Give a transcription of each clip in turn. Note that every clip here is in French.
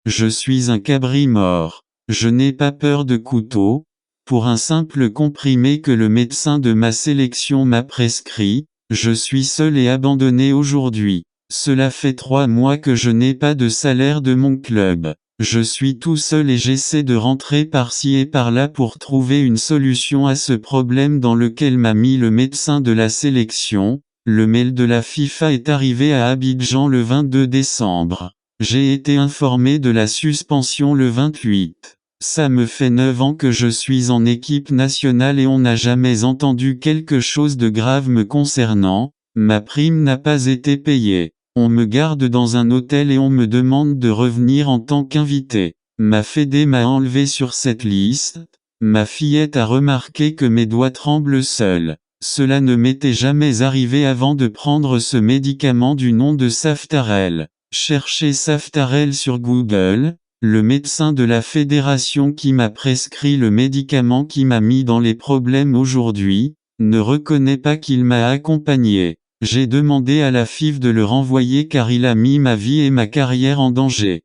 Je suis un cabri mort. Je n'ai pas peur de couteau. Pour un simple comprimé que le médecin de ma sélection m'a prescrit, je suis seul et abandonné aujourd'hui. Cela fait 3 mois que je n'ai pas de salaire de mon club. Je suis tout seul et j'essaie de rentrer par-ci et par-là pour trouver une solution à ce problème dans lequel m'a mis le médecin de la sélection. Le mail de la FIFA est arrivé à Abidjan le 22 décembre. J'ai été informé de la suspension le 28. Ça me fait 9 ans que je suis en équipe nationale et on n'a jamais entendu quelque chose de grave me concernant. Ma prime n'a pas été payée. On me garde dans un hôtel et on me demande de revenir en tant qu'invité. Ma fédé m'a enlevé sur cette liste. Ma fillette a remarqué que mes doigts tremblent seuls. Cela ne m'était jamais arrivé avant de prendre ce médicament du nom de Saftarel. Cherchez Saftarel sur Google. Le médecin de la fédération qui m'a prescrit le médicament qui m'a mis dans les problèmes aujourd'hui, ne reconnaît pas qu'il m'a accompagné. J'ai demandé à la FIF de le renvoyer car il a mis ma vie et ma carrière en danger.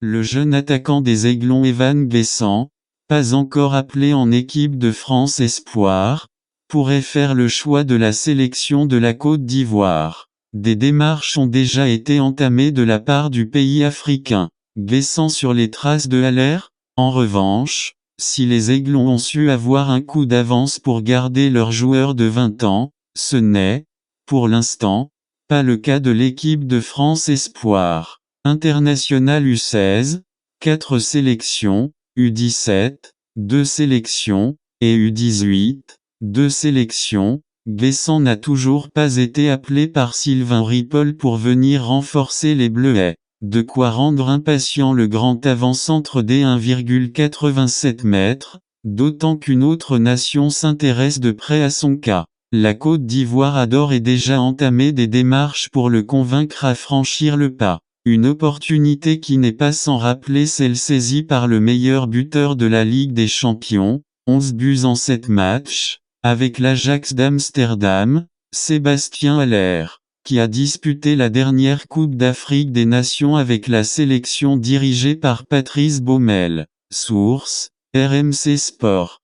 Le jeune attaquant des Aiglons Evan Bessan, pas encore appelé en équipe de France Espoir, pourrait faire le choix de la sélection de la Côte d'Ivoire. Des démarches ont déjà été entamées de la part du pays africain. Bessan sur les traces de Haller. En revanche, si les Aiglons ont su avoir un coup d'avance pour garder leur joueur de 20 ans, ce n'est, pour l'instant, pas le cas de l'équipe de France Espoir. International U16, 4 sélections, U17, 2 sélections, et U18, 2 sélections. Bessan n'a toujours pas été appelé par Sylvain Ripoll pour venir renforcer les Bleuets. De quoi rendre impatient le grand avant-centre des 1,87 m, d'autant qu'une autre nation s'intéresse de près à son cas. La Côte d'Ivoire a d'ores et déjà entamé des démarches pour le convaincre à franchir le pas. Une opportunité qui n'est pas sans rappeler celle saisie par le meilleur buteur de la Ligue des Champions, 11 buts en 7 matchs, avec l'Ajax d'Amsterdam, Sébastien Haller, qui a disputé la dernière Coupe d'Afrique des Nations avec la sélection dirigée par Patrice Baumel. Source, RMC Sport.